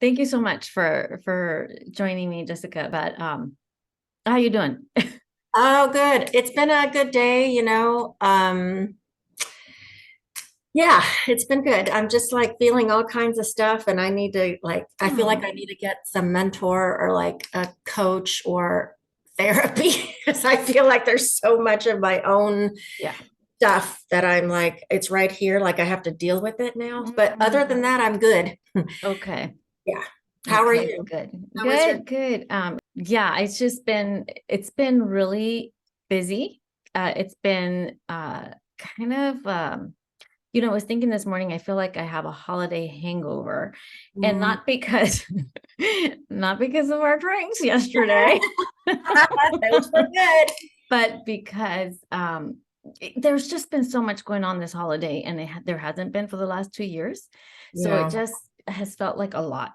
Thank you so much for joining me, Jessica. But how you doing? Oh, good. It's been a good day, yeah, it's been good. I'm just like feeling all kinds of stuff, and I feel like Oh, I need to get some mentor or like a coach or therapy because I feel like there's so much of my own yeah. stuff that I'm like, it's right here. Like I have to deal with it now. But other Mm, than that, I'm good. okay. Yeah. How are Okay. you? Good. How was your? Good. Yeah, it's been really busy. It's been kind of I was thinking this morning, I feel like I have a holiday hangover, and Mm. not because not because of our drinks yesterday. Those were good. But because there's just been so much going on this holiday, and there hasn't been for the last 2 years. So it Yeah. just has felt like a lot.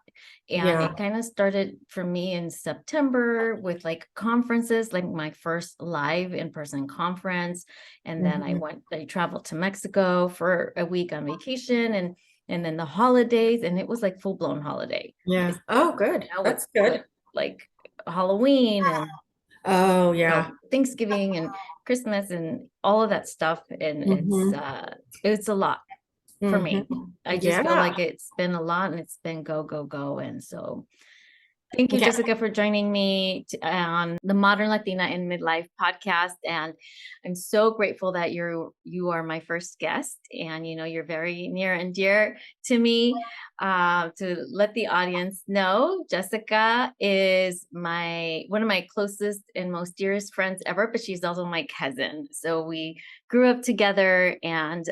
And Yeah. it kind of started for me in September with like conferences, like my first live in-person conference. And then Mhm. I traveled to Mexico for a week on vacation, and then the holidays, and it was like full-blown holiday. Yeah. Oh, good. Now it's That's good. like Halloween and Oh, yeah. Thanksgiving and Christmas and all of that stuff. And Hmm. it's a lot for Hmm. me. I just feel Yeah. like it's been a lot, and it's been go, go, go. And so thank you, Yeah. Jessica, for joining me on the Modern Latina in Midlife podcast. And I'm so grateful that you are my first guest, and you're very near and dear to me. To let the audience know, Jessica is my one of my closest and most dearest friends ever, but she's also my cousin. So we grew up together, and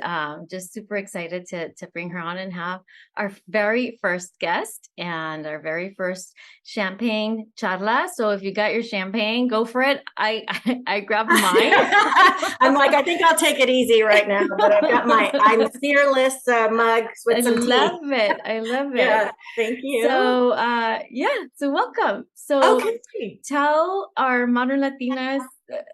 just super excited to bring her on and have our very first guest and our very first Champagne Charla. So if you got your champagne, go for it. I grabbed mine. I'm like, I think I'll take it easy right now, but I've got my I'm fearless mugs I with some tea. love it. I love it. Yeah. Thank you. So yeah, so welcome. So Okay. tell our modern Latinas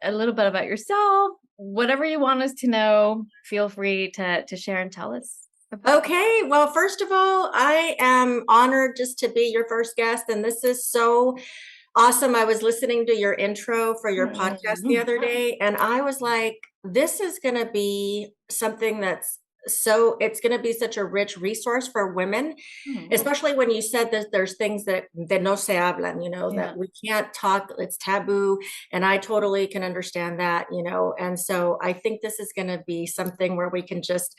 a little bit about yourself. Whatever you want us to know, feel free to share and tell us about. Okay. Well, first of all, I am honored just to be your first guest, and this is so awesome. I was listening to your intro for your podcast the Mm. other day, and I was like, this is going to be something it's going to be such a rich resource for women, Mm. especially when you said that there's things that no se hablan, Yeah. that we can't talk, it's taboo. And I totally can understand that, and so I think this is going to be something where we can just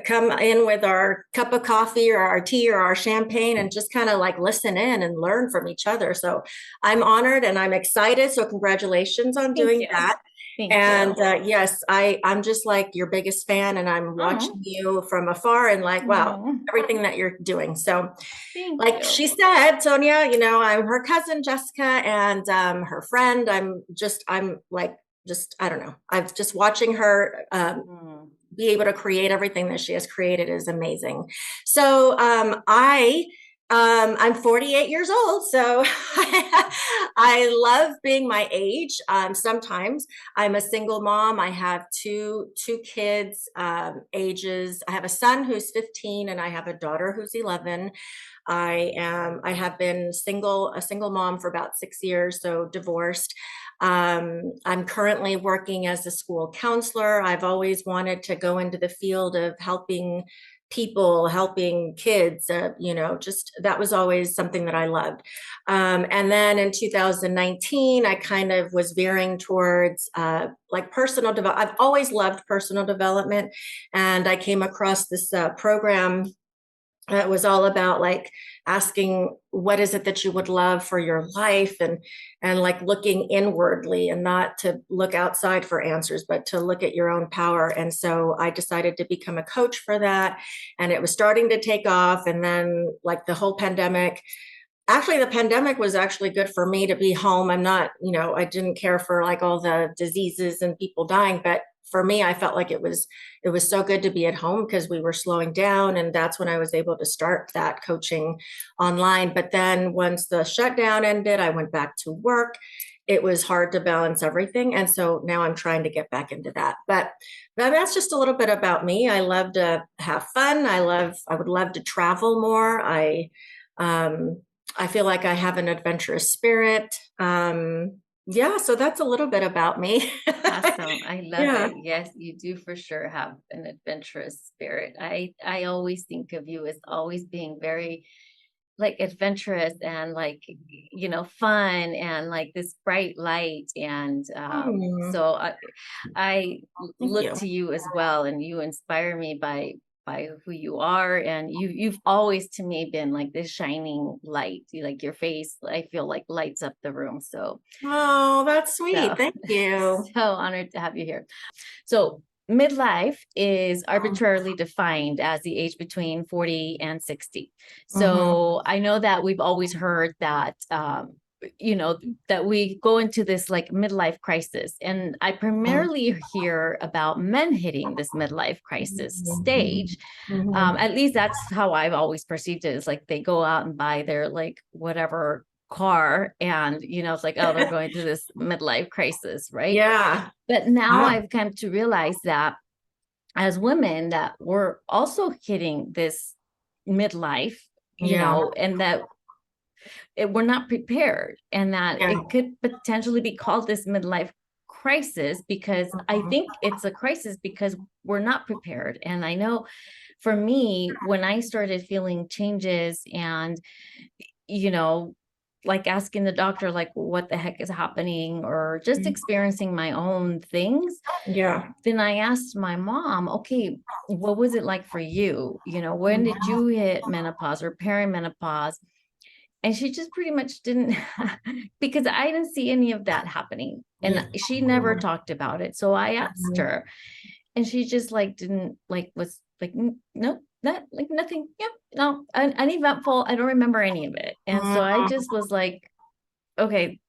come in with our cup of coffee or our tea or our champagne and just kind of like listen in and learn from each other. So I'm honored and I'm excited. So congratulations on Thank doing you. that. Thank And you. yes, I'm just like your biggest fan, and I'm watching Oh, you from afar and like, wow, oh, everything that you're doing. So thank like you. she said, Sonia, I'm her cousin Jessica, and her friend. I'm like, just, I don't know. I've just watching her Mm. be able to create everything that she has created is amazing. So I'm 48 years old, so I love being my age. Sometimes I'm a single mom. I have two kids, ages. I have a son who's 15, and I have a daughter who's 11. I have been a single mom for about 6 years, so divorced. I'm currently working as a school counselor. I've always wanted to go into the field of helping people, helping kids. Just that was always something that I loved. And then in 2019, I kind of was veering towards like personal development. I've always loved personal development, and I came across this program. It was all about like asking what is it that you would love for your life, and like looking inwardly and not to look outside for answers, but to look at your own power. And so I decided to become a coach for that, and it was starting to take off. And then like the whole pandemic, actually the pandemic was actually good for me to be home. I'm not, I didn't care for like all the diseases and people dying, but for me I felt like it was so good to be at home because we were slowing down, and that's when I was able to start that coaching online. But then once the shutdown ended, I went back to work. It was hard to balance everything, and so now I'm trying to get back into that. But that's just a little bit about me. I love to have fun. I would love to travel more. I feel like I have an adventurous spirit. Yeah, so that's a little bit about me. Awesome. I love Yeah. it. Yes, you do for sure have an adventurous spirit. I always think of you as always being very like adventurous and like fun and like this bright light and Hmm, so I thank look you. to you as well, and you inspire me by who you are, and you've always to me been like this shining light. Like your face, I feel like lights up the room. Oh, that's sweet. So Thank you. so honored to have you here. So, midlife is arbitrarily defined as the age between 40 and 60. Hmm. So, I know that we've always heard that, you know, that we go into this like midlife crisis. And I primarily hear about men hitting this midlife crisis Hmm. stage. Hmm. At least that's how I've always perceived it, is like they go out and buy their like whatever car, and it's like, oh, they're going through this midlife crisis, right? Yeah. But now Yeah. I've come to realize that as women that we're also hitting this midlife, Yeah. and that we're not prepared, and that Yeah. it could potentially be called this midlife crisis, because I Mhm. think it's a crisis because we're not prepared. And I know for me, when I started feeling changes and you know, like asking the doctor, like, what the heck is happening, or just experiencing my own things, Yeah. then I asked my mom, okay, what was it like for you? When did Mhm. you hit menopause or perimenopause? And she just pretty much didn't, because I didn't see any of that happening. Yeah. And she never Mhm. talked about it. So I asked Mhm. her, and she just like didn't like, was like, nope, that like nothing. Yep, no, uneventful. I don't remember any of it. And so I Mhm. just was like, okay,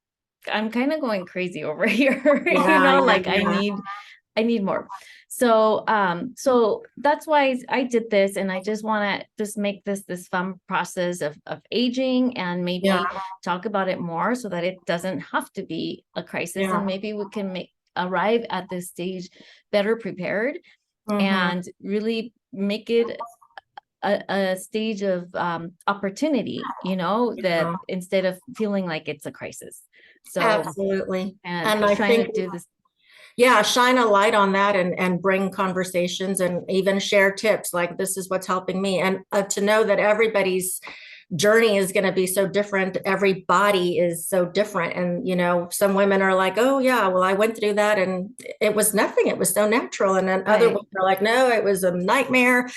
I'm kind of going crazy over here. Yeah, yeah, Like I yeah. need more. So that's why I did this, and I just want to just make this fun process of aging, and Yeah, maybe talk about it more so that it doesn't have to be a crisis, and yeah. maybe we can make arrive at this stage better prepared, Mhm. and really make it a stage of opportunity, that Yeah. instead of feeling like it's a crisis. So, Absolutely. and And just I trying think, to do this. yeah, shine a light on that and bring conversations and even share tips like this is what's helping me. And to know that everybody's journey is going to be so different. Every body is so different. And, some women are like, oh, yeah, well, I went through that and it was nothing. It was so natural. And then other women Right, are like, no, it was a nightmare,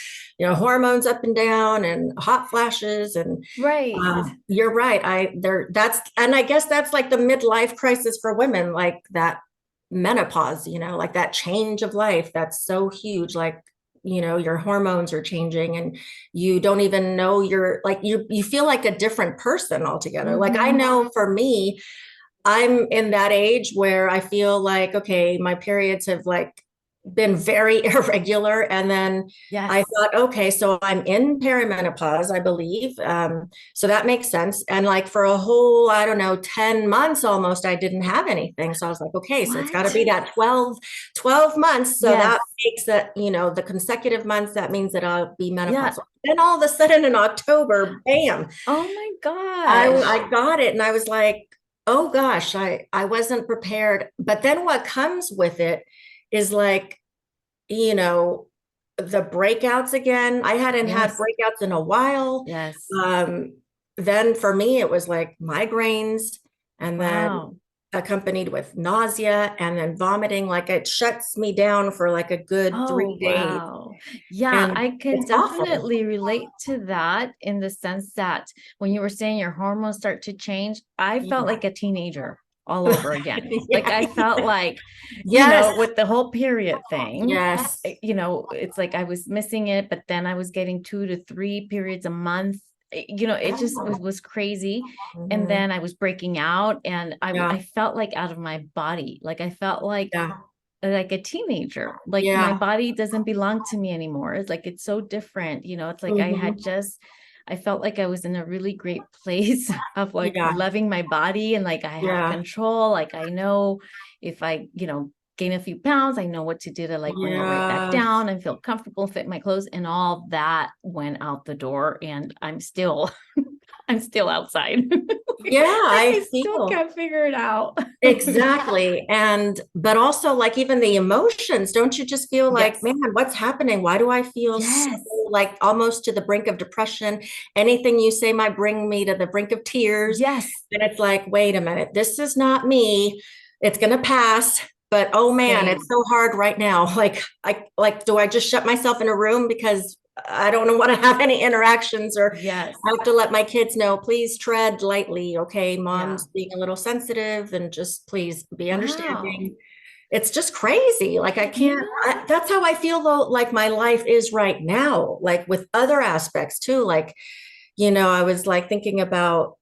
hormones up and down and hot flashes. And right. you're right. And I guess that's like the midlife crisis for women, like that menopause, like that change of life. That's so huge. Like, your hormones are changing and you don't even know you're like, you feel like a different person altogether. Like, I Hmm. know for me, I'm in that age where I feel like, okay, my periods have like been very irregular. And then I Yes. thought, okay, so I'm in perimenopause, I believe. So that makes sense. And like for a whole, I don't know, 10 months almost, I didn't have anything. So I was like, okay, so it's got to What? be that 12 months. So Yes. that makes it, the consecutive months, that means that I'll be Yeah. menopausal. Then all of a sudden in October, bam, Oh my I gosh. got it and I was like, oh gosh, I wasn't prepared. But then what comes with it is like, you know, the breakouts again. I hadn't had Yes. breakouts in a while. Yes. Um, then for me, it was like migraines and then Wow. accompanied with nausea and then vomiting. Like it shuts me down for like a good Oh, 3 days. wow. Yeah, And I can it's awful. definitely relate to that, in the sense that when you were saying your hormones start to change, I felt Yeah. like a teenager all over again. Like Yeah. I felt like, Yes. with the whole period thing, Yes. it's like I was missing it, but then I was getting 2 to 3 periods a month. It just was crazy. And Mhm. then I was breaking out, and I Yeah. felt like out of my body. Like I felt Yeah. like a teenager. Like my Yeah. body doesn't belong to me anymore. It's like it's so different. It's like Mhm. I felt like I was in a really great place of like Yeah. loving my body, and like I have Yeah. control. Like I know if I, gain a few pounds, I know what to do to like bring it right back Yes. down and feel comfortable, fit my clothes, and all that went out the door. And I'm still I'm still outside. Yeah, Like I I still feel can't figure it out. exactly. And, but also like even the emotions, don't you just feel like, Yes. man, what's happening? Why do I feel so Yes. like almost to the brink of depression? Anything you say might bring me to the brink of tears. Yes. And it's like, wait a minute, this is not me. It's going to pass. But oh man, it's Same. so hard right now. Like, do I just shut myself in a room because I don't want to have any interactions, or Yes. I have to let my kids know, please tread lightly. Okay, Yeah. mom's being a little sensitive and just please be Wow. understanding. It's just crazy. Like I You can't, know, that's how I feel though, like my life is right now, like with other aspects too. Like, I was like thinking about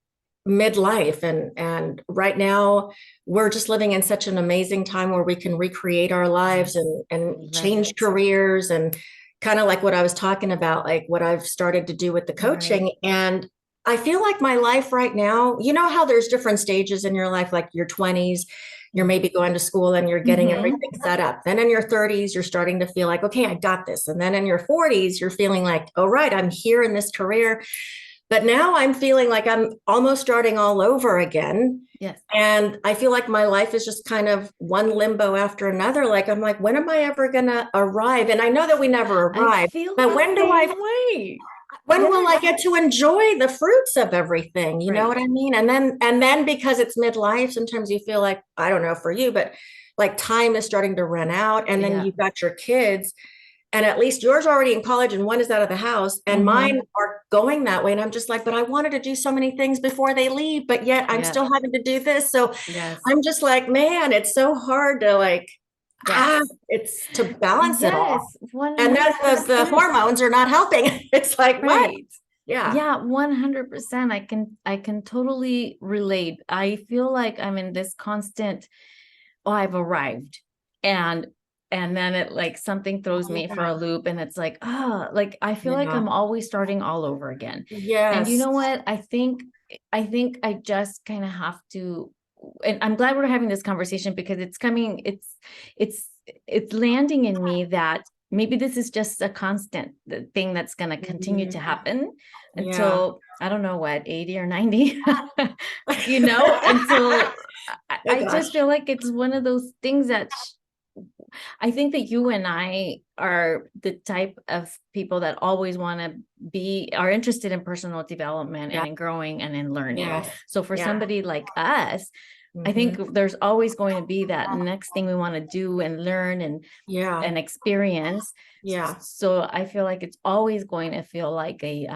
midlife, and right now we're just living in such an amazing time where we can recreate our lives yes. and Love change it. careers, and kind of like what I was talking about, like what I've started to do with the Right. coaching. And I feel like my life right now, you know how there's different stages in your life, like your 20s, you're maybe going to school and you're getting Mm-hmm. everything set up. Then in your 30s, you're starting to feel like, okay, I got this. And then in your 40s, you're feeling like, oh, right, I'm here in this career. But now I'm feeling like I'm almost starting all over again. Yes. And I feel like my life is just kind of one limbo after another. Like, I'm like, when am I ever going to arrive? And I know that we never I arrive, feel but the same way. when will I Yes. get to enjoy the fruits of everything? You know Right. what I mean? And then because it's midlife, sometimes you feel like, I don't know for you, but like time is starting to run out. And then Yeah. you've got your kids, and at least yours already in college and one is out of the house, and Mm-hmm. mine are going that way. And I'm just like, but I wanted to do so many things before they leave, but yet I'm Yeah. still having to do this. So Yes. I'm just like, man, it's so hard to like, Yes. it's to balance it all. Yes. And then the 100%. hormones are not helping. It's like, what? Right. Yeah. Yeah, 100%. I can totally relate. I feel like I'm in this constant, oh, I've arrived. And and then it like something throws me for a Yeah. loop and it's like, like I feel like Yeah. I'm always starting all over again. And you Yes. know what? I think I just kind of have to, and I'm glad we're having this conversation because it's it's landing in me that maybe this is just a constant thing that's going to continue to Mhm. happen Yeah. until I don't know what, 80 or 90, until Oh I just gosh. feel like it's one of those things that I think that you and I are the type of people that always want to are interested in personal development Yeah. and in growing and in learning. Yes. So for Yeah. somebody like us, I Hmm. think there's always going to be that next thing we want to do and learn Yeah. and experience. Yeah. So I feel like it's always going to feel like a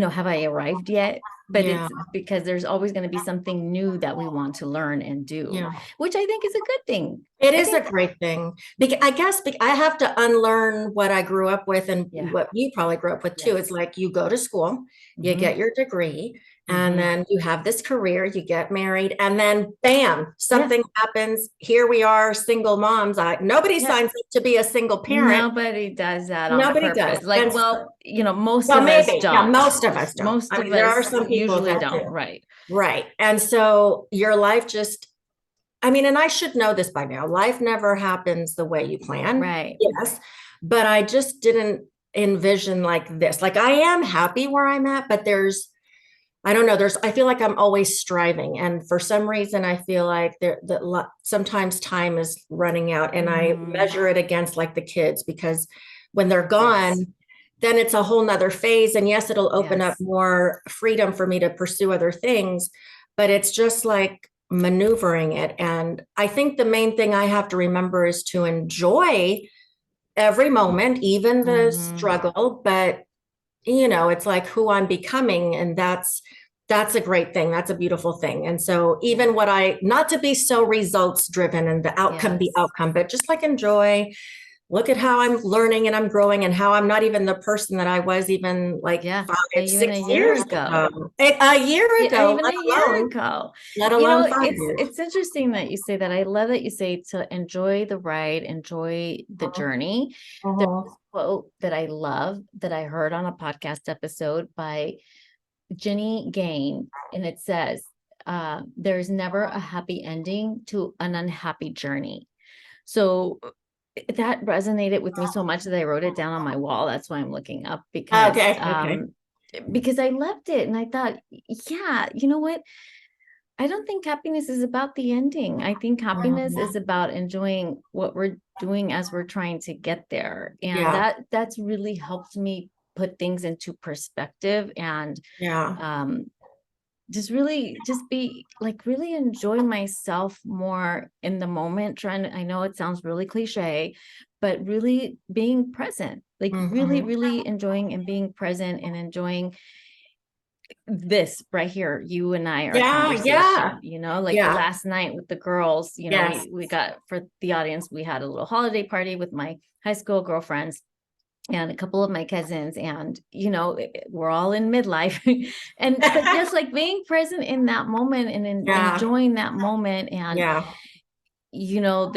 have I arrived yet? But Yeah. it's because there's always going to be something new that we want to learn and do, Yeah. which I think is a good thing. It I is a think, great thing. I guess I have to unlearn what I grew up with and yeah, what you probably grew up with too. It's yes. like you go to school, you Hmm. get your degree, and Hmm. then you have this career, you get married, and then bam, Yeah, something happens. Here we are, single moms. Nobody yeah. signs up to be a single parent. Nobody does that on Nobody does. purpose. Like, And well, most well, of us maybe. Yeah, don't. most of us don't. Most I of mean, there are us some people usually that don't. do. Right. Right. And so your life just, I mean, and I should know this by now. Life never happens the way you plan. Right. Yes. But I just didn't envision like this. Like I am happy where I'm at, but I don't know, I feel like I'm always striving. And for some reason, I feel like sometimes time is running out, and I Hmm. measure it against like the kids, because when they're Yes. gone, then it's a whole nother phase. And yes, it'll open up Yes. more freedom for me to pursue other things, but it's just like maneuvering it. And I think the main thing I have to remember is to enjoy every moment, even the Hmm. struggle. But it's like who I'm becoming, and that's a great thing. That's a beautiful thing. And so Yeah. even not to be so results driven and the Yes. outcome, but just like enjoy, look at how I'm learning and I'm growing, and how I'm not even the person that I was even like Yeah. five, Even a six year years ago. ago, a year Yeah, ago, even a year ago. let alone 5 years. It's interesting that you say that. I love that you say to enjoy the ride, enjoy the journey. There's Mhm. this quote that I love that I heard on a podcast episode by Jenny Gain, and it says, there's never a happy ending to an unhappy journey. So that resonated with me so much that I wrote it down on my wall. That's why I'm looking up because Okay, okay. because I loved it. And I thought, yeah, you know what? I don't think happiness is about the ending. I think happiness Mhm. is about enjoying what we're doing as we're trying to get there. And Yeah. that's really helped me put things into perspective and Yeah. um just really just be like really enjoy myself more in the moment. Trying to, I know it sounds really cliche, but really being present, like really, Hmm. really enjoying and being present and enjoying this right here, you and I, our Yeah. Yeah. conversation, you know, like Yeah. last night with the girls, you know, Yes. we got, for the audience, we had a little holiday party with my high school girlfriends and a couple of my cousins, and you know, we're all in midlife. And but just like being present in that moment and Yeah. enjoying that moment. And Yeah. you know,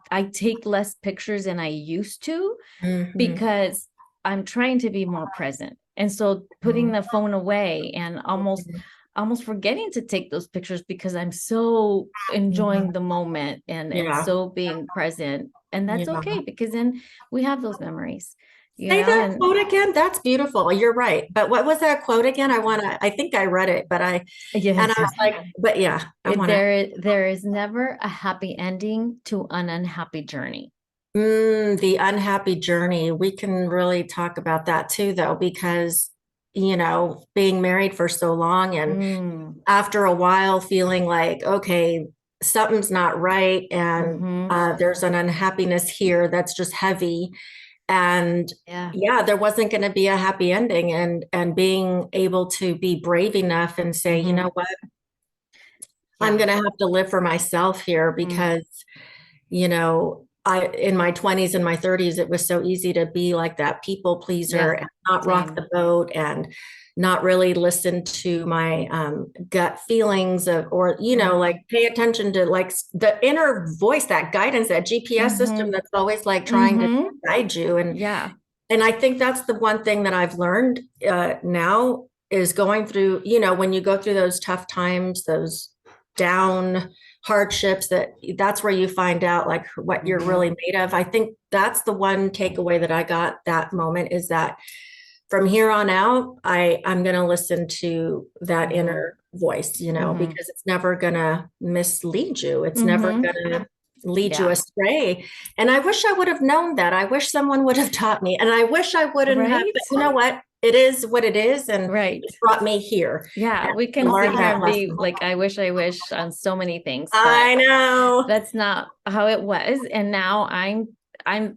I take less pictures than I used to Hmm. because I'm trying to be more present. And so putting the phone away and almost forgetting to take those pictures because I'm so enjoying Hmm. the moment and Yeah. so being present. And that's Yeah. okay because then we have those memories, you Say know, that and quote again. That's beautiful. You're right. But what was that quote again? I think I read it, and I yes, was like, but yeah, I want to. there is never a happy ending to an unhappy journey. The unhappy journey. We can really talk about that too, though, because, being married for so long and Mm, after a while feeling like, okay, something's not right. And mm-hmm. there's an unhappiness here that's just heavy. And Yeah. yeah, there wasn't going to be a happy ending. And being able to be brave enough and say, you Mm-hmm. know what, I'm Yeah. going to have to live for myself here Mm, because I in my 20s and my 30s, it was so easy to be like that people pleaser yeah. and not rock Same. the boat and not really listen to my gut feelings or like Mm-hmm. pay attention to like the inner voice, that guidance, that GPS system Mm-hmm. that's always like trying to Mm-hmm. guide you. Yeah. And I think that's the one thing that I've learned now is going through, when you go through those tough times, those down hardships, that's where you find out like what you're Mm-hmm. really made of. I think that's the one takeaway that I got that moment is that from here on out, I'm going to listen to that Mm-hmm. inner voice, Mm-hmm. because it's never going to mislead you. It's never Mm-hmm. going to lead you Yeah. astray. And I wish I would have known that. I wish someone would have taught me. And I wish I wouldn't have, Right. but you know what? It is what it is. And Right. it brought me here Yeah. and We to can sit learn here that and be lesson. like, I wish on so many things, but I know. that's not how it was. And now I'm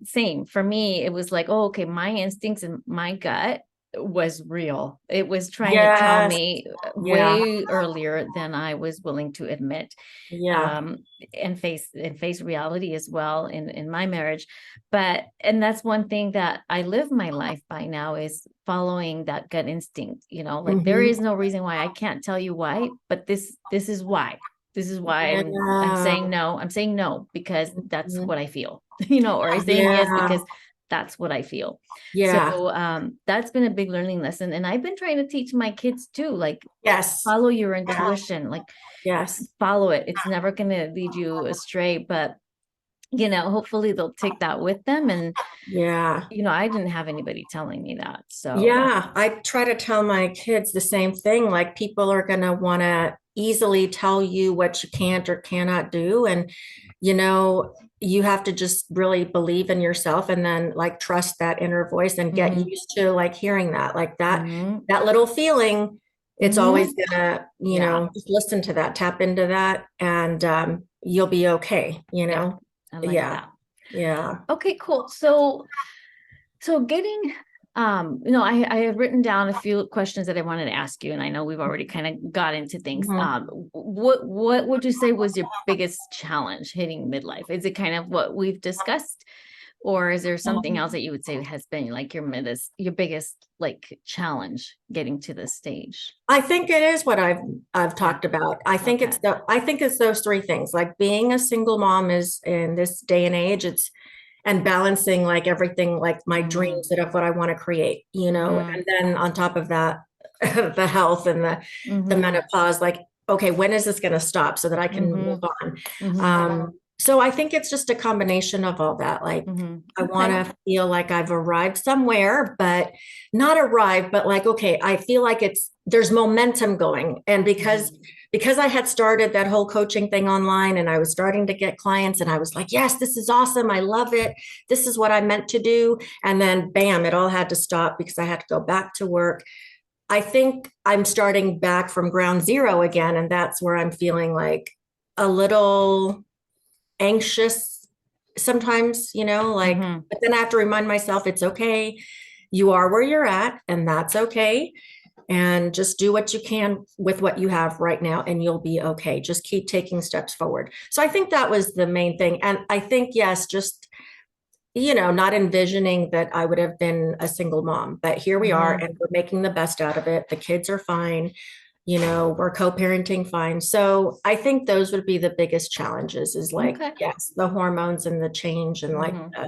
same. For me, it was like, oh, okay, my instincts and my gut was real. It was trying to tell Yes. me Yeah. way earlier than I was willing to admit. Yeah. Um, and face reality as well in my marriage. But and that's one thing that I live my life by now is following that gut instinct, you know, like there is Hmm. no reason why. I can't tell you why, but this is why. This is why I'm Yeah. saying no. I'm saying no because that's Mhm. what I feel, you know, or I'm saying yes Yeah. because that's what I feel. So Yeah. that's been a big learning lesson. And I've been trying to teach my kids too, like Yes. follow your Yeah. intuition, like Yes. follow it. It's never going to lead you astray, but you know, hopefully they'll take that with them. And, Yeah. you know, I didn't have anybody telling me that. So, Yeah. I try to tell my kids the same thing. Like people are going to want to easily tell you what you can't or cannot do. And, you have to just really believe in yourself and then like trust that inner voice and get mm-hmm, used to like hearing that, like that, mm-hmm, that little feeling. It's always mm-hmm. gonna, Yeah, just listen to that, tap into that, and you'll be okay, yeah, I like Yeah. that. Yeah. Okay, cool. So getting, you know, I had written down a few questions that I wanted to ask you, and I know we've already kind of got into things. Mhm. What would you say was your biggest challenge hitting midlife? Is it kind of what we've discussed, or is there something else that you would say has been like your biggest like challenge getting to this stage? I think it is what I've Yeah. talked about. Okay. I think it's those three things. Like being a single mom is in this day and age, it's and balancing like everything, like my Mm, dreams that of what I want to create, mm-hmm, and then on top of that, the health and the mm-hmm, menopause, like, okay, when is this going to stop so that I can move mm-hmm, on? mm-hmm. So I think it's just a combination of all that. Like, I want Okay. to feel like I've arrived somewhere, but not arrived, but like, okay, I feel like there's momentum going. And because I had started that whole coaching thing online and I was starting to get clients and I was like, yes, this is awesome. I love it. This is what I meant to do. And then bam, it all had to stop because I had to go back to work. I think I'm starting back from ground zero again. And that's where I'm feeling like a little anxious sometimes, like, Hmm. but then I have to remind myself it's okay. You are where you're at, and that's okay. And just do what you can with what you have right now, and you'll be okay. Just keep taking steps forward. So I think that was the main thing. And I think, yes, just, not envisioning that I would have been a single mom, but here we are, Hmm. and we're making the best out of it. The kids are fine, we're co-parenting fine. So I think those would be the biggest challenges is like, Okay. yes, the hormones and the change and like, Hmm.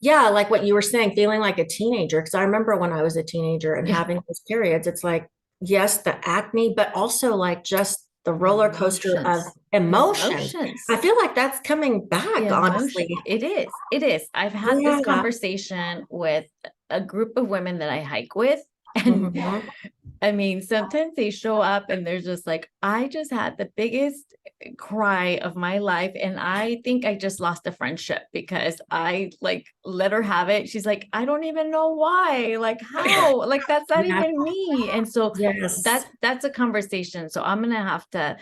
yeah, like what you were saying, feeling like a teenager. Cause I remember when I was a teenager and Yeah. having those periods, it's like, yes, the acne, but also like just the The roller coaster of emotions. The emotions. I emotions. feel like that's coming The back, emotion. honestly. It is. It is. I've had this Yeah. conversation with a group of women that I hike with. And Mhm. I mean, sometimes they show up and they're just like, I just had the biggest cry of my life. And I think I just lost a friendship because I like let her have it. She's like, I don't even know why. Like, how? Like, that's not Yeah. even me. And so Yes. that's a conversation. So I'm gonna have to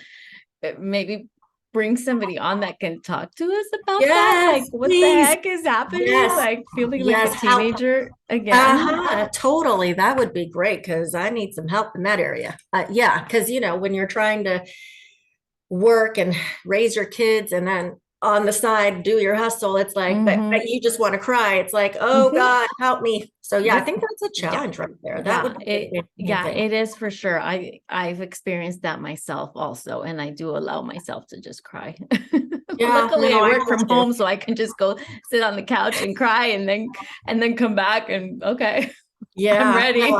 maybe bring somebody on that can talk to us about that. Like, Yes, what the please. heck is happening? Yes. Like, feeling like a Yes. Help. teenager again. Uh-huh, totally. That would be great because I need some help in that area. Yeah, because when you're trying to work and raise your kids and then on the side do your hustle, it's like, but Hmm. you just want to cry. It's like, oh Hmm. God, help me. So yeah, I Yep. think that's a Yeah. challenge right there. That Yeah. would be the main thing. It is for sure. I've experienced that myself also, and I do allow myself to just cry. Yeah, Luckily, I no, I work do from too. home, so I can just go sit on the couch and cry and then come back and okay, I'm Yeah, no, ready.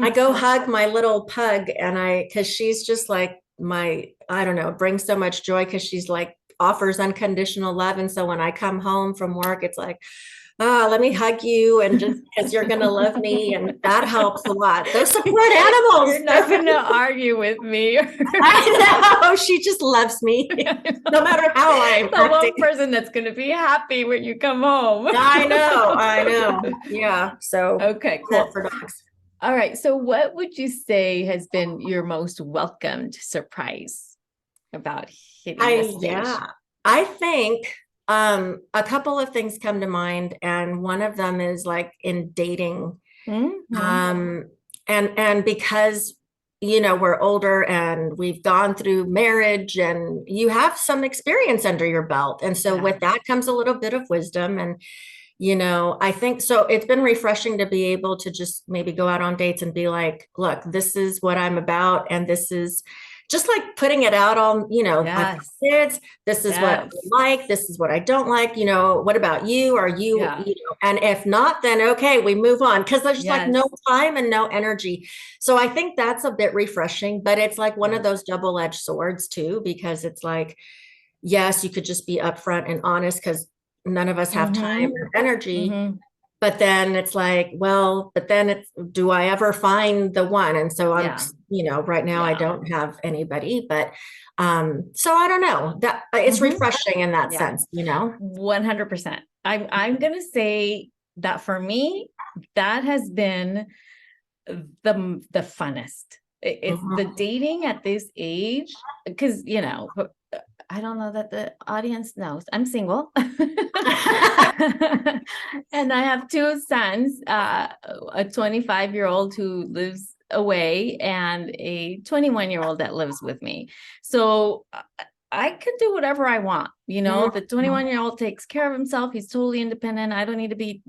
I go hug my little pug and because she's just like I don't know, brings so much joy because she's like offers unconditional love. And so when I come home from work, it's like, let me hug you and just because you're going to love me. And that helps a lot. Those support You're animals. not gonna argue with me. I know. She just loves me no matter how I'm The acting. one person that's gonna be happy when you come home. I know. I know. Yeah. So Okay, that cool. for dogs. All right. So, what would you say has been your most welcomed surprise about hitting this stage? Yeah, I think a couple of things come to mind, and one of them is like in dating. Hmm. Um, and because we're older and we've gone through marriage and you have some experience under your belt. And so Yeah. with that comes a little bit of wisdom. And I think so it's been refreshing to be able to just maybe go out on dates and be like, look, this is what I'm about. And this is just like putting it out on, I've got Yes. kids. This is what I Yes. like. This is what I don't like. What about you? Are you, Yeah. and if not, then okay, we move on because there's just like no Yes. time and no energy. So I think that's a bit refreshing, but it's like one of Yeah. those double-edged swords too, because it's like, yes, you could just be upfront and honest because none of us have time Hmm. or energy. Hmm. But then it's like, well, but then it's, do I ever find the one? And so I'm, Yeah. right now I Yeah. don't have anybody, but so I don't know that it's Hmm. refreshing in that Yeah. sense. 100%. I'm gonna say that for me, that has been the funnest. It's the Mhm. dating at this age because I don't know that the audience knows I'm single. And I have two sons, a 25-year-old who lives away and a 21-year-old that lives with me. So I can do whatever I want. The Mhm. 21-year-old takes care of himself. He's totally independent. I don't need to be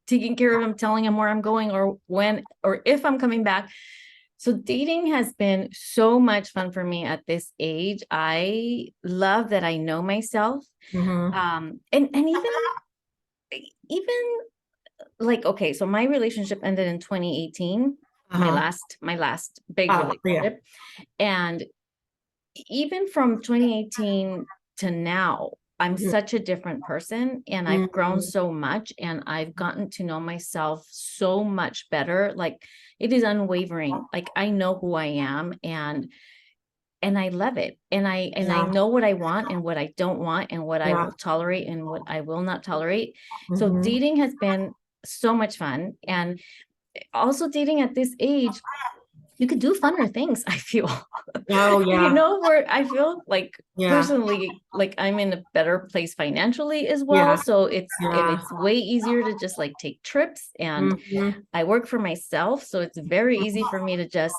taking care of him, telling him where I'm going or when or if I'm coming back. So dating has been so much fun for me at this age. I love that I know myself. Mhm. And even like okay, so my relationship ended in 2018, Uh-huh. my last big Oh, yeah. relationship. And even from 2018 to now, I'm Mhm. such a different person and I've grown Mhm. so much and I've gotten to know myself so much better. Like it is unwavering. Like I know who I am and I love it. And I Yeah. know what I want and what I don't want and what I Yeah. will tolerate and what I will not tolerate. So Mhm. dating has been so much fun. And also dating at this age, you could do funner things, I feel. Oh, yeah. Where I feel like Yeah. personally, like I'm in a better place financially as well. Yeah. So it's Yeah. it's way easier to just like take trips and Mhm. I work for myself. So it's very easy for me to just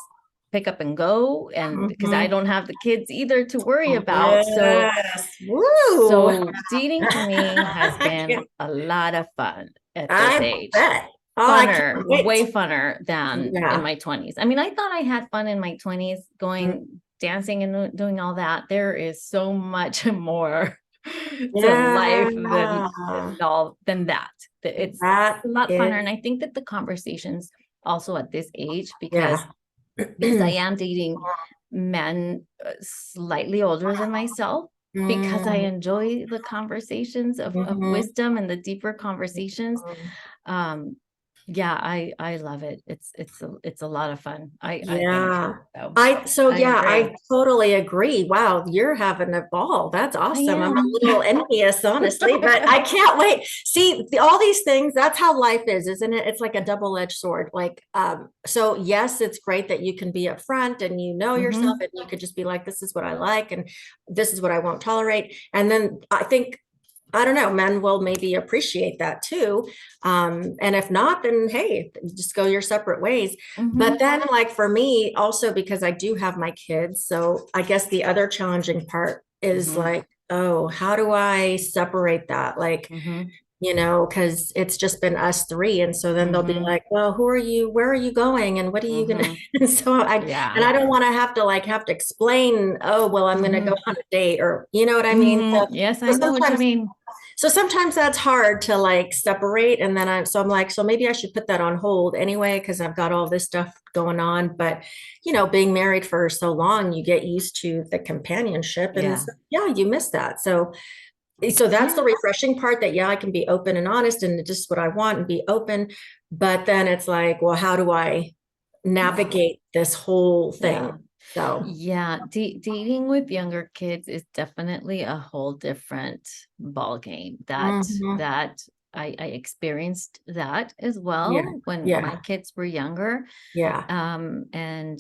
pick up and go. And because I Mhm. don't have the kids either to worry about. So Yes. Woo! so dating to me has I been can't, a lot of fun at this I age. bet. Oh, I can't Funner, wait. way funner than in Yeah. my 20s. I mean, I thought I had fun in my 20s Mm. going dancing and doing all that. There is so much more to life Yeah. than that. It's That a lot is, funner. And I think that the conversations also at this age, because yeah. I am dating men slightly older than myself, because I Mm, enjoy the conversations of mhm, wisdom and the deeper conversations. mhm. um yeah, I love it. It's a lot of fun, I think. Yeah. So So I yeah, I agree. totally agree. Wow, you're having a ball. That's I awesome. I'm a am. little envious, honestly, but I can't wait. See, all these things, that's how life is, isn't it? It's like a double-edged sword. Like, so yes, it's great that you can be upfront and you know yourself Hmm. and you could just be like, this is what I like and this is what I won't tolerate. And then I think I don't know, men will maybe appreciate that too. And if not, then hey, just go your separate ways. But Hmm. then, like for me, also because I do have my kids, so I guess the other challenging part is Hmm. like, oh, how do I separate that? Like, Hmm. because it's just been us three. And so then they'll be Hmm. like, well, who are you? Where are you going? And what are you gonna? Hmm. And so and Yeah. I don't want to have to explain, oh, well, I'm gonna go Hmm. on a date or you know what I mean? Hmm. Yes, So I know what you sometimes mean. sometimes that's hard to like separate. And then I'm like, so maybe I should put that on hold anyway, because I've got all this stuff going on. But, being married for so long, you get used to the companionship. And Yeah. so, yeah, you miss that. So that's the Yeah. refreshing part that, yeah, I can be open and honest and just what I want and be open. But then it's like, well, how do I Yeah. navigate this whole Yeah. thing? So, Yeah, dating with younger kids is definitely a whole different ball game. mhm. I experienced that as Yeah, well when my yeah, kids were younger. yeah, And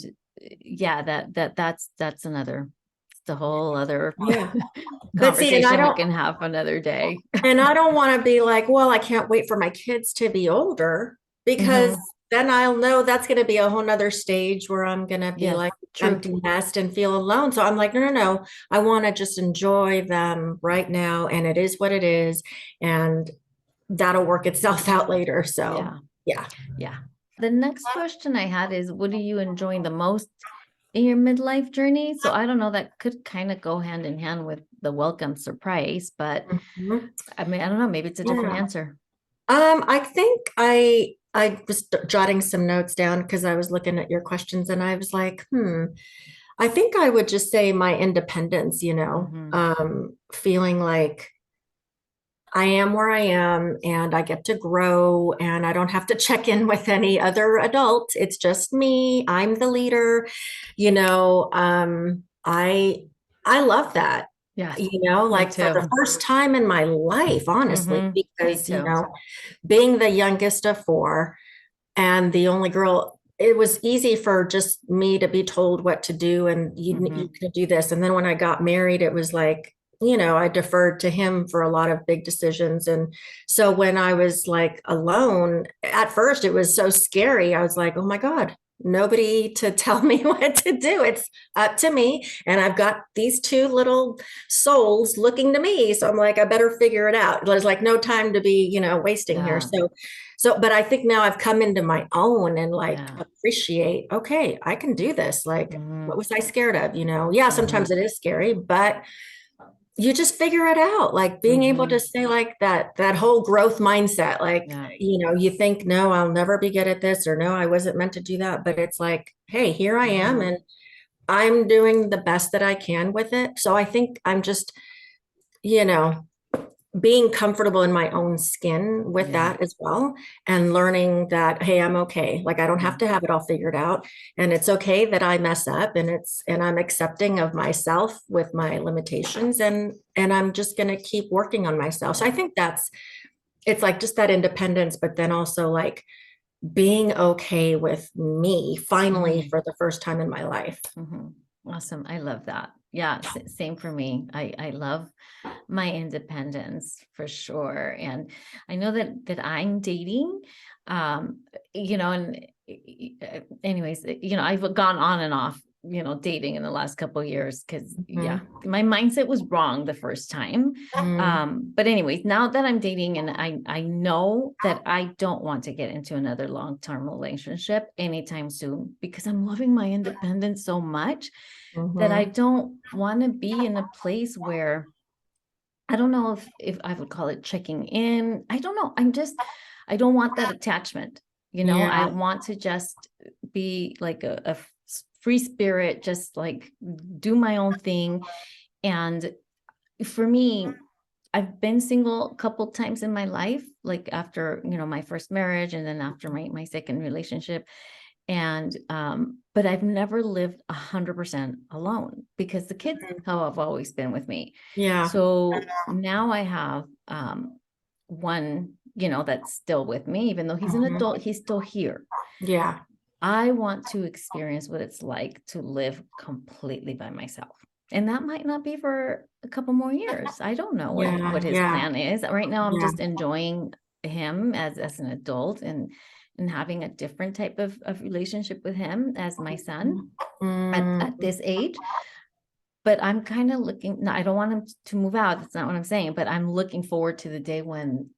yeah, that's another, it's a whole other yeah. But see, conversation we can have another day. and I don't want to be like, well, I can't wait for my kids to be older because Hmm. then I'll know that's going to be a whole nother stage where I'm going to be Yes, like true. empty nest and feel alone. So I'm like, no, no, no. I want to just enjoy them right now. And it is what it is. And that'll work itself out later. So Yeah, yeah. yeah. The next question I had is, what are you enjoying the most in your midlife journey? So I don't know, that could kind of go hand in hand with the welcome surprise, but Mhm. I mean, I don't know, maybe it's a different Yeah. answer. I think I was jotting some notes down because I was looking at your questions and I was like, I think I would just say my independence, Hmm. feeling like I am where I am and I get to grow and I don't have to check in with any other adult. It's just me. I'm the leader. You know, um, I I love that. Yes, me Like for the too. first time in my life, honestly, Hmm. Me because, too. being the youngest of four and the only girl, it was easy for just me to be told what to do and you Hmm. could do this. And then when I got married, it was like, I deferred to him for a lot of big decisions. And so when I was like alone, at first it was so scary. I was like, oh my God, nobody to tell me what to do. It's up to me. And I've got these two little souls looking to me. So I'm like, I better figure it out. There's like no time to be, wasting here. Yeah, But I think now I've come into my own and like yeah. appreciate, okay, I can do this. Like, what Hmm. was I scared of? Yeah, sometimes Hmm. it is scary, but you just figure it out. Like being able to Hmm. say like that whole growth mindset, like, Yeah. you think, no, I'll never be good at this, or no, I wasn't meant to do that. But it's like, hey, here I am, Hmm. and I'm doing the best that I can with it. So I think I'm just, you know, being comfortable in my own skin with Yeah. that as well, and learning that, hey, I'm okay. Like I don't have Yeah. to have it all figured out. And it's okay that I mess up, and I'm accepting of myself with my limitations, and I'm just gonna keep working on myself. So I think it's like just that independence, but then also like being okay with me finally Mhm. for the first time in my life. Mhm. Awesome. I love that. Yeah, same for me. I love my independence for sure. And I know that I'm dating, um, and anyways, I've gone on and off, dating in the last couple of years because yeah, Mhm. my mindset was wrong the first time. Mm, But anyways, now that I'm dating and I know that I don't want to get into another long-term relationship anytime soon because I'm loving my independence so much that I mhm. don't want to be in a place where I don't know if I would call it checking in. I don't know. I don't want that attachment. I Yeah, want to just be like a free spirit, just like do my own thing. And for me, I've been single a couple times in my life, like after, my first marriage and then after my second relationship. And but I've never lived 100% alone because the kids have always been with me. yeah, So now I have one, that's still with me, even though he's an mhm. adult, he's still here. Yeah, I want to experience what it's like to live completely by myself. And that might not be for a couple more years. I don't know what yeah, his yeah, plan is. Right now I'm yeah. just enjoying him as an adult and having a different type of relationship with him as my son at Mm, this age. But I'm kind of looking, no, I don't want him to move out. That's not what I'm saying, but I'm looking forward to the day when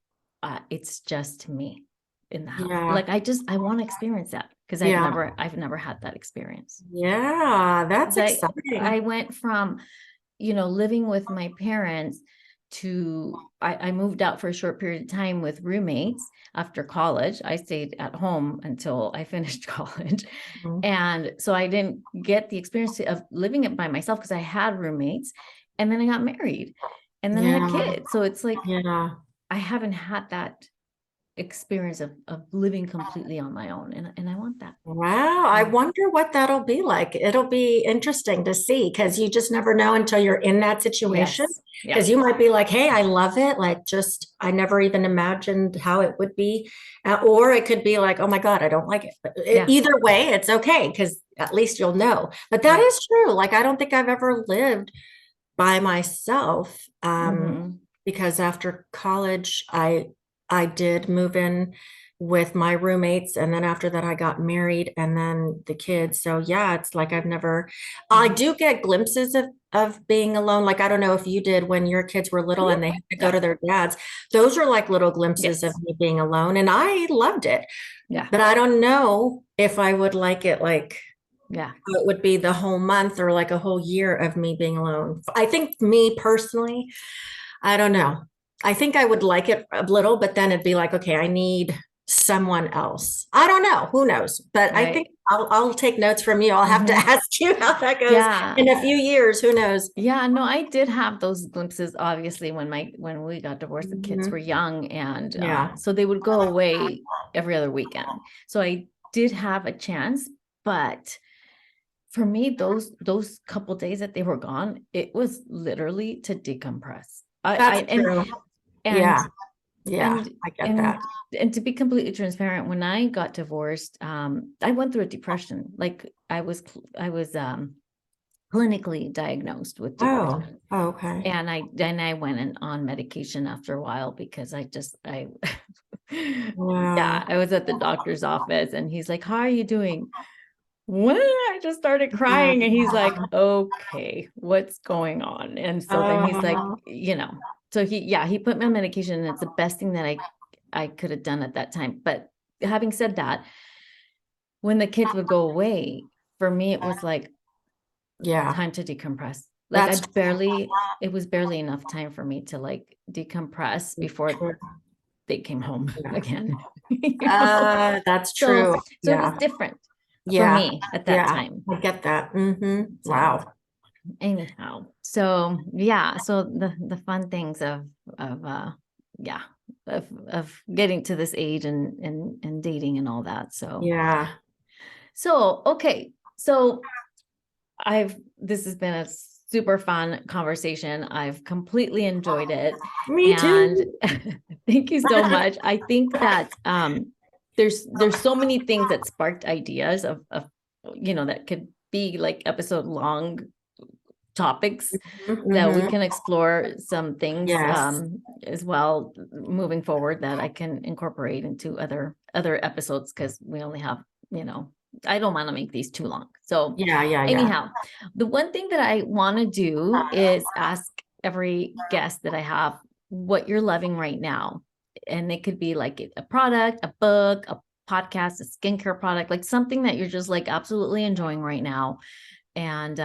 it's just me in the house. yeah, Like I want to experience that because I've yeah, never I've never had that experience. yeah. That's 'Cause I exciting. went from, living with my parents to I moved out for a short period of time with roommates after college. I stayed at home until I finished college. Mhm. And so I didn't get the experience of living it by myself because I had roommates. And then I got married and then I had Yeah, kids. So it's like yeah. I haven't had that experience of living completely on my own. And I want that. Wow. I Yeah. wonder what that'll be like. It'll be interesting to see because you just never know until you're in that situation. Yes. Yeah. Because you might be like, hey, I love it. Like, just, I never even imagined how it would be. Or it could be like, oh my God, I don't like it. But Yeah. either way, it's okay because at least you'll know. But that Right. is true. Like, I don't think I've ever lived by myself, Hmm. because after college, I did move in with my roommates, and then after that, I got married, and then the kids. So yeah, it's like I've never. I Hmm. do get glimpses of being alone. Like I don't know if you did when your kids were little and they had to go Yeah. to their dads. Those are like little glimpses of Yes. me being alone, and I loved it. Yeah. But I don't know if I would like it like Yeah. it would be the whole month or like a whole year of me being alone. I think me personally, I don't know. I think I would like it a little, but then it'd be like, okay, I need someone else. I don't know. Who knows? But I think Right. I'll take notes from you. I'll have to Hmm. ask you how that goes Yeah. in a few years. Who knows? Yeah, no, I did have those glimpses obviously when we got divorced, the kids were Mhm. young and Yeah. so they would go away every other weekend. So I did have a chance, but for me those couple days that they were gone, it was literally to decompress. I That's true. and Yeah. Yeah. and I get that. and and to be completely transparent, when I got divorced, I went through a depression. Like I was clinically diagnosed with Oh, depression. okay. And I went on medication after a while because I yeah, Yeah. I was at the doctor's office and he's like, "How are you doing?" When I just started Yeah. crying and he's like, "Okay, what's going on?" And so then he's like, Oh, so he put me on medication and it's the best thing that I could have done at that time. But having said that, when the kids would go away, for me it was like yeah. time to decompress. Like That's it was barely enough time for me to like decompress before true. they came home Yeah. again. you know? That's So true. so it was Yeah. different for Yeah. me at that Yeah. time. I get that. So Wow. Anyhow, so yeah, so the fun things of yeah, of getting to this age and dating and all that. Yeah. So okay. So I've this has been a super fun conversation. I've completely enjoyed it. Me And too. thank you so much. I think that there's so many things that sparked ideas of that could be like episode long topics that we Mhm. can explore some things Yes. as well moving forward that I can incorporate into other episodes because we only have, I don't want to make these too long. So Yeah, yeah, yeah. anyhow, the one thing that I want to do is ask every guest that I have what you're loving right now. And it could be like a product, a book, a podcast, a skincare product, like something that you're just like absolutely enjoying right now, and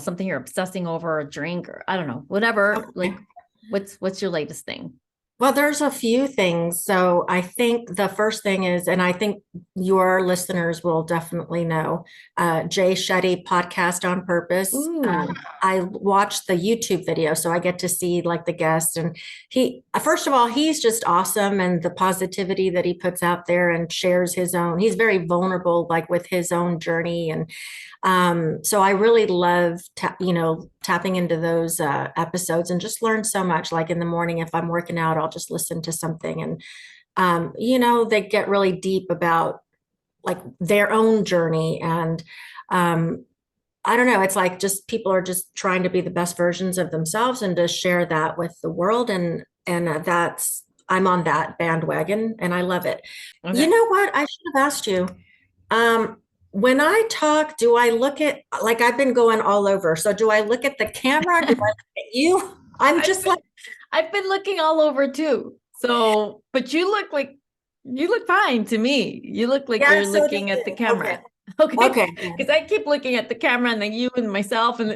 something you're obsessing over, a drink, or I don't know, whatever. Okay. Like, what's your latest thing? Well, there's a few things. So I think the first thing is, and I think your listeners will definitely know, Jay Shetty podcast on purpose. Ooh. I watched the YouTube video, so I get to see like the guest, and first of all, he's just awesome, and the positivity that he puts out there and shares his own. He's very vulnerable, like with his own journey, and so I really love, tapping into those episodes and just learn so much. Like in the morning, if I'm working out, I'll just listen to something, and they get really deep about like their own journey, and I don't know. It's like just people are just trying to be the best versions of themselves and to share that with the world, and that's I'm on that bandwagon, and I love it. You Okay. know what? I should have asked you. Um, when I talk, do I look at, like, I've been going all over. So do I look at the camera? Do I look at you? I'm I've just been like, I've been looking all over too. So, but you look fine to me. You look like yeah, you're so do looking at the you. Okay. camera. Okay. Okay. Because I keep looking at the camera and then you and myself and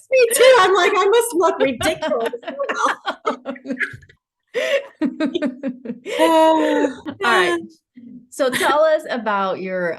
Me too. I'm like, I must look ridiculous. Oh, All right. So tell us about your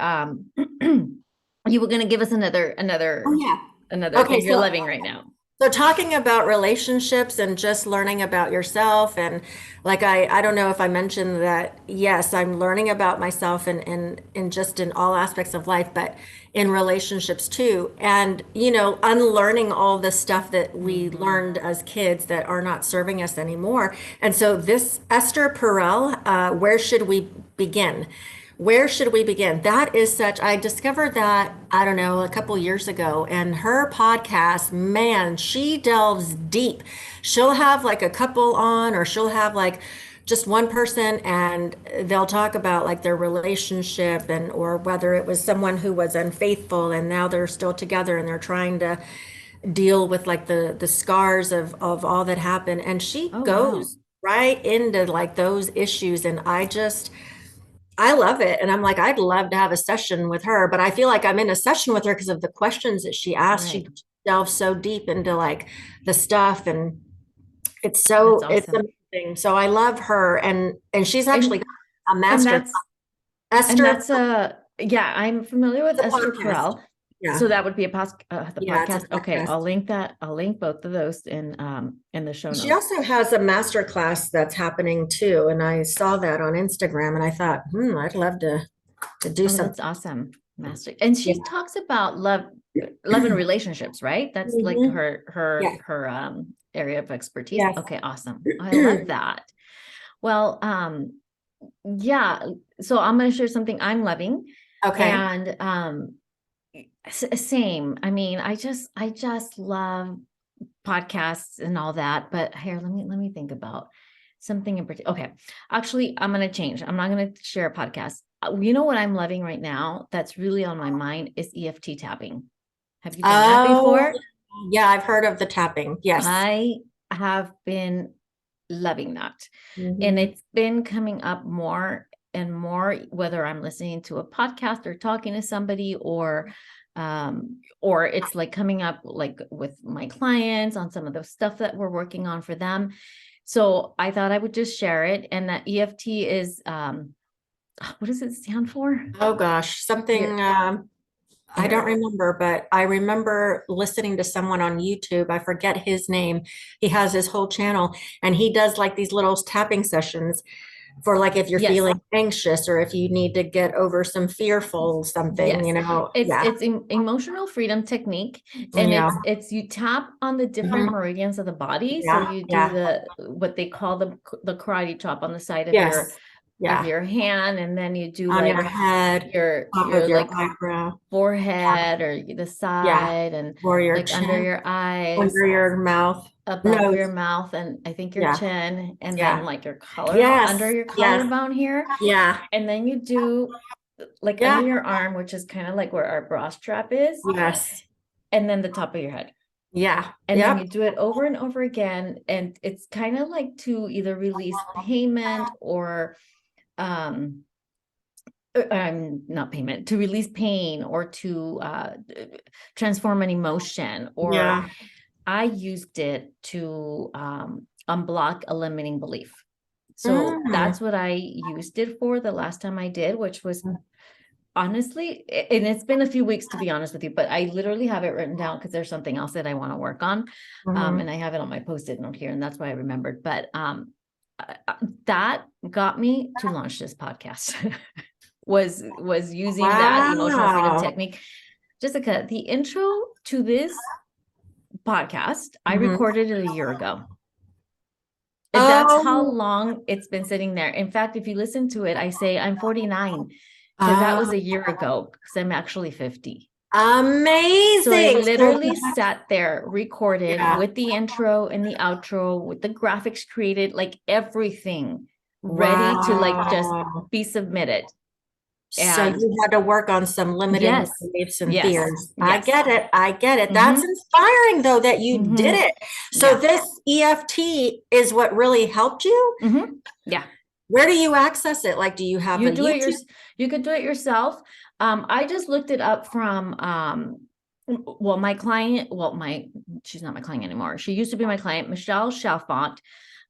you were going to give us yeah. another Okay, thing you're so loving right now. talking about relationships and just learning about yourself, and like I don't know if I mentioned that, yes, I'm learning about myself and just in all aspects of life, but in relationships too. And unlearning all the stuff that we Mhm. learned as kids that are not serving us anymore. And so this Esther Perel, where should we begin? Where should we begin? That is such, I discovered that, I don't know, a couple years ago, and her podcast, man, she delves deep. She'll have like a couple on, or she'll have like just one person, and they'll talk about like their relationship, and or whether it was someone who was unfaithful and now they're still together and they're trying to deal with like the scars of all that happened. And she Oh wow. goes right into like those issues, and I love it. And I'm like, I'd love to have a session with her, but I feel like I'm in a session with her because of the questions that she asks. She Right. delves so deep into like the stuff, and That's it's awesome. amazing. So I love her, and she's actually And got a and master that's and Esther, that's yeah, I'm familiar with the Esther podcast. Perel. Yeah. So that would be the Yeah, it's a podcast. Okay, podcast. I'll link that. I'll link both of those in the show She notes. also has a master class that's happening too. And I saw that on Instagram, and I thought, I'd love to do Oh, that's something. awesome. Master. And Yeah. she talks about love and relationships, right? That's like Mhm. her Yeah. her area of expertise. Yes. Okay, awesome. I love that. Well, yeah, so I'm going to share something I'm loving, Okay. and same. I mean, I just love podcasts and all that, but here, let me think about something in particular. Okay, actually, I'm going to change. I'm not going to share a podcast. You know what I'm loving right now that's really on my mind is EFT tapping. Have you done that Oh, before? yeah, I've heard of the tapping. Yes. I have been loving that. And Hmm. it's been coming up more and more, whether I'm listening to a podcast or talking to somebody, or it's like coming up like with my clients on some of the stuff that we're working on for them. So I thought I would just share it. And that EFT is what does it stand for? Oh gosh, Here. something. I don't remember, but I remember listening to someone on YouTube. I forget his name. He has his whole channel and he does like these little tapping sessions for like if you're Yes. feeling anxious or if you need to get over some fearful something, Yes, you know. it's Yeah. emotional freedom technique, and Yeah. it's you tap on the different Mhm. meridians of the body. So Yeah. you do Yeah. the what they call the karate chop on the side Yes. of Yeah. your hand, and then you do On like your head, top your of your like eyebrow. forehead or the Yeah. side, and Or your like under chin, your eyes, under your mouth. above Nose. your mouth, and I think your Yeah. chin, and then Yeah. like your collar under Yes. your Yes. collarbone here, Yeah. and then you do like under Yeah. your arm, which is kind of like where our bra strap is, Yes. and then the top of your head. Yeah. And then Yep. you do it over and over again. And it's kind of like to either release payment or um not payment, to release pain or to transform an emotion. Or Yeah. I used it to unblock a limiting belief. So Mm. that's what I used it for the last time I did, which was honestly, and it's been a few weeks to be honest with you, but I literally have it written down because there's something else that I want to work on. And Mhm. I have it on my post-it note here, and that's why I remembered. But that got me to launch this podcast. was using that emotional freedom Wow. technique. Jessica, the intro to this podcast, I Mhm. recorded it a year ago. That's how Oh, long it's been sitting there. In fact, if you listen to it, I say I'm 49 because that was uh, a year ago, because I'm actually 50. So I amazing. So literally sat there, recorded yeah. with the intro and the outro, with the graphics created, like everything ready to like just Wow. be submitted. So And you had to work on some limiting yes, beliefs and yes, fears. I yes. get it. I get it. That's Mm-hmm, inspiring though that you did mm-hmm. it. So Yeah. this EFT is what really helped you? Mm-hmm. Yeah. Where do you access it? Like, do you have You a do it YouTube? you could do it yourself. I just looked it up from well, my client, well, she's not my client anymore. She used to be my client, Michelle Chalfont,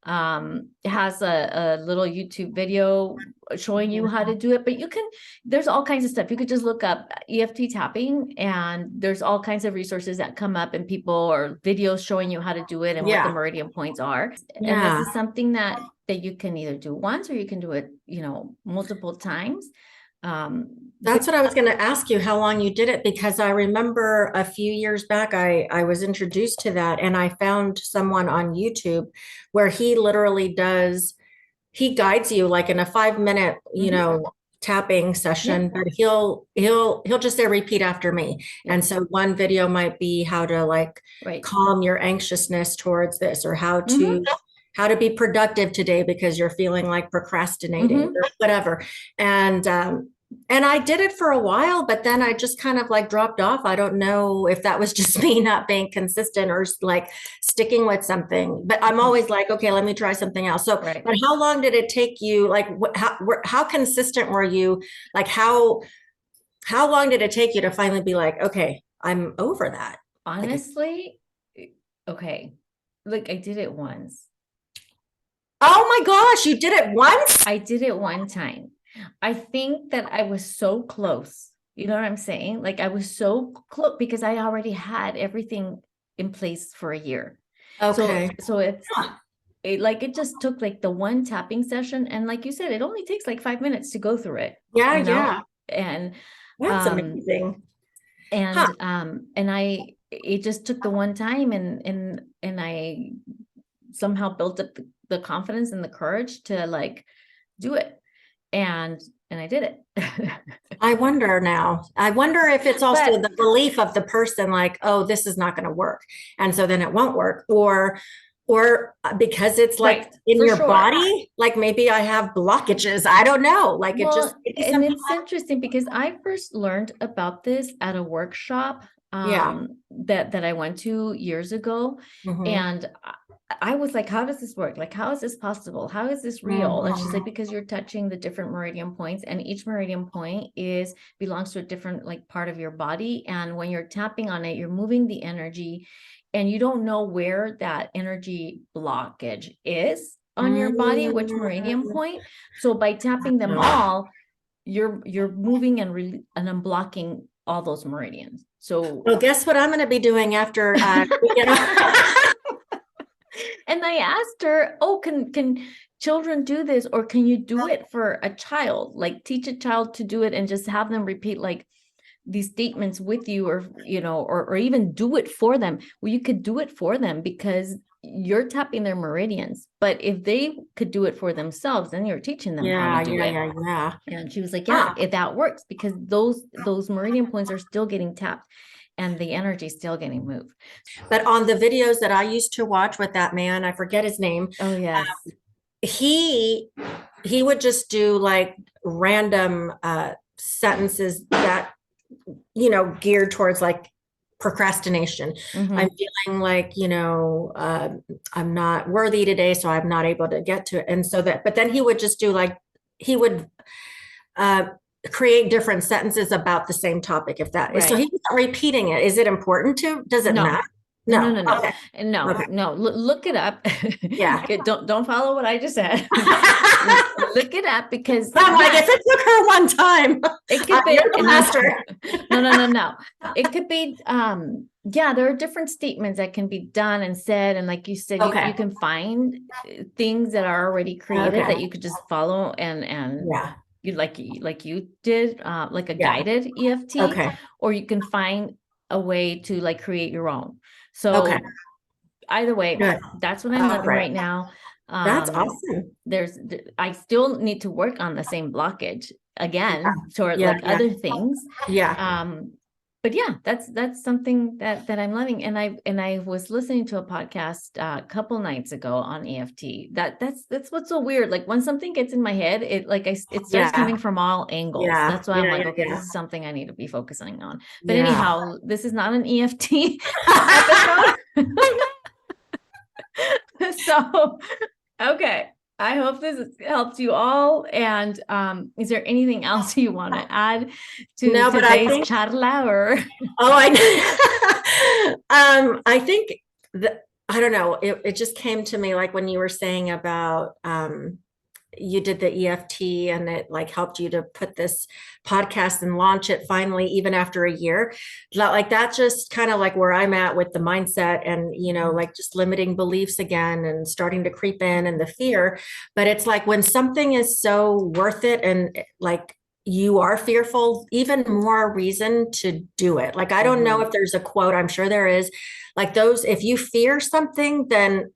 has a little YouTube video showing you how to do it, but there's all kinds of stuff. You could just look up EFT tapping, and there's all kinds of resources that come up, and people or videos showing you how to do it and what the Yeah. meridian points are. And this Yeah. is something that you can either do once or you can do it, multiple times. That's But what I was going to ask you, how long you did it, because I remember a few years back, I was introduced to that and I found someone on YouTube where he literally he guides you like in a 5 minute, mhm, tapping yeah, session, but he'll just say repeat after me. yeah, And so one video might be how to like right. calm your anxiousness towards this or Hmm. how to be productive today because you're feeling like procrastinating Hmm. or whatever. And and I did it for a while, but then I just kind of like dropped off. I don't know if that was just me not being consistent or like sticking with something. But I'm Hmm. always like, okay, let me try something else. So, Right. but how long did it take you? Like, how consistent were you? Like, how long did it take you to finally be like, okay, I'm over that? Like, Honestly, okay. Like I did it once. oh my gosh, you did it once? I did it one time. I think that I was so close. You know what I'm saying? Like I was so close because I already had everything in place for a year. So Okay. so it just took like the one tapping session, and like you said, it only takes like 5 minutes to go through it, Yeah, you know? yeah. And That's um amazing. Huh. and I it just took the one time, and I somehow built up the confidence and the courage to like do it, and I did it. I wonder now. I wonder if it's also But the belief of the person, like, oh, this is not going to work. And so then it won't work. Or because it's like right, in for your sure. body, like maybe I have blockages. I don't know. Like it just, Well, maybe some and people, it's interesting because I first learned about this at a workshop yeah. that I went to years ago. Hmm. And I was like, how does this work? Like, how is this possible? How is this real? And she's like, Hmm. because you're touching the different meridian points, and each meridian point belongs to a different like part of your body. And when you're tapping on it, you're moving the energy, and you don't know where that energy blockage is on your body, which meridian point. So by tapping them all, you're moving and unblocking all those meridians. So, Well, guess what I'm going to be doing after we get off? and I asked her, oh, can children do this, or can you do it for a child? Like teach a child to do it and just have them repeat like these statements with you, or, you know, or even do it for them. Well, you could do it for them because you're tapping their meridians. But if they could do it for themselves, then you're teaching them how to do it. Yeah. And she was like, yeah, that works because those meridian points are still getting tapped and the energy is still getting moved. But on the videos that I used to watch with that man, I forget his name. Oh, yes. He would just do like random sentences that, you know, geared towards like procrastination. I'm feeling like, you know, I'm not worthy today, so I'm not able to get to it. And so that, but then he would just do like, he would create different sentences about the same topic, if that is. So he's not repeating it. Is it important to, does it matter? No. Okay. No. Look it up. Yeah. Don't follow what I just said. Look it up because I'm like, if it took her one time, it could be you're the master. No. It could be yeah, there are different statements that can be done and said, and like you said, you can find things that are already created that you could just follow and you like you did like a guided EFT, or you can find a way to like create your own. So either way, that's what I'm loving right now. That's awesome. I still need to work on the same blockage again toward like other things. But yeah, that's something that I'm loving. And I was listening to a podcast a couple nights ago on EFT. That's what's so weird. Like when something gets in my head, it starts coming from all angles. That's why I'm like, okay, this is something I need to be focusing on. But anyhow, this is not an EFT episode. So, okay. I hope this helps you all. And is there anything else you want to add to today's charla? Or I think that, I don't know. It just came to me like when you were saying about you did the EFT and it like helped you to put this podcast and launch it finally, even after a year. Like that's just kind of like where I'm at with the mindset and, you know, like just limiting beliefs again and starting to creep in and the fear. But it's like when something is so worth it and like you are fearful, even more reason to do it. Like, I don't know if there's a quote, I'm sure there is, like those, if you fear something, then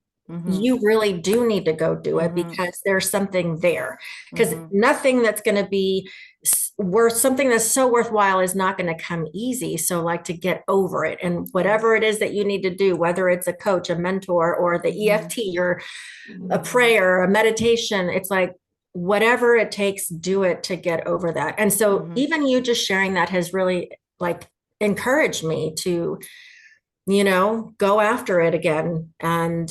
you really do need to go do it because there's something there. Because nothing that's going to be worth, something that's so worthwhile is not going to come easy. So like to get over it, and whatever it is that you need to do, whether it's a coach, a mentor, or the EFT, or a prayer, a meditation, it's like whatever it takes, do it to get over that. And so even you just sharing that has really like encouraged me to, you know, go after it again and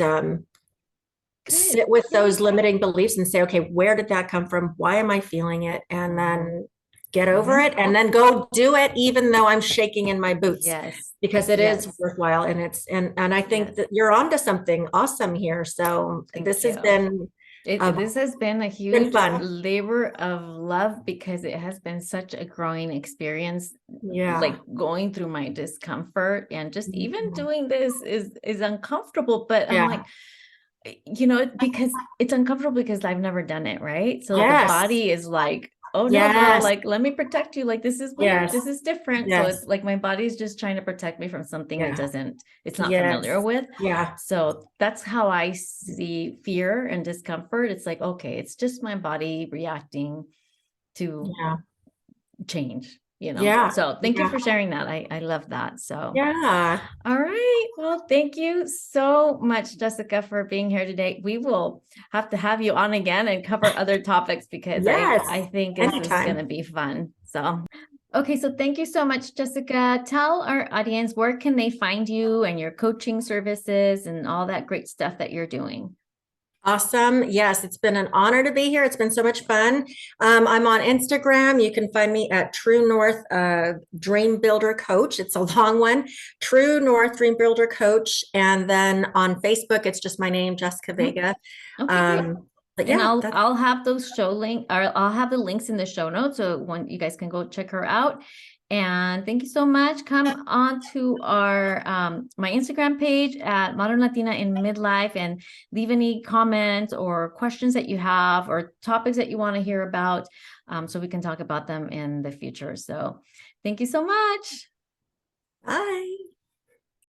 sit with those limiting beliefs and say, okay, where did that come from? Why am I feeling it? And then get over it and then go do it, even though I'm shaking in my boots. Because it is worthwhile. And it's, and I think that you're onto something awesome here. So this has been this has been a huge labor of love because it has been such a growing experience. Like going through my discomfort and just even doing this is uncomfortable, but I'm like, you know, because it's uncomfortable because I've never done it, right? So the body is like, oh no, girl, like let me protect you. Like this is weird. This is different. So it's like my body's just trying to protect me from something it's not familiar with. So that's how I see fear and discomfort. It's like, okay, it's just my body reacting to change, you know? So thank you for sharing that. I love that. So all right. Well, thank you so much, Jessica, for being here today. We will have to have you on again and cover other topics because I think this is going to be fun. So, okay. So thank you so much, Jessica. Tell our audience, where can they find you and your coaching services and all that great stuff that you're doing? Awesome. Yes, it's been an honor to be here. It's been so much fun. I'm on Instagram. You can find me at True North Dream Builder Coach. It's a long one. True North Dream Builder Coach. And then on Facebook, it's just my name, Jessica Vega. Okay, but yeah, and I'll have those I'll have the links in the show notes. So when you guys can go check her out. And thank you so much. Come on to our my Instagram page at Modern Latina in Midlife and leave any comments or questions that you have or topics that you want to hear about, so we can talk about them in the future. So thank you so much.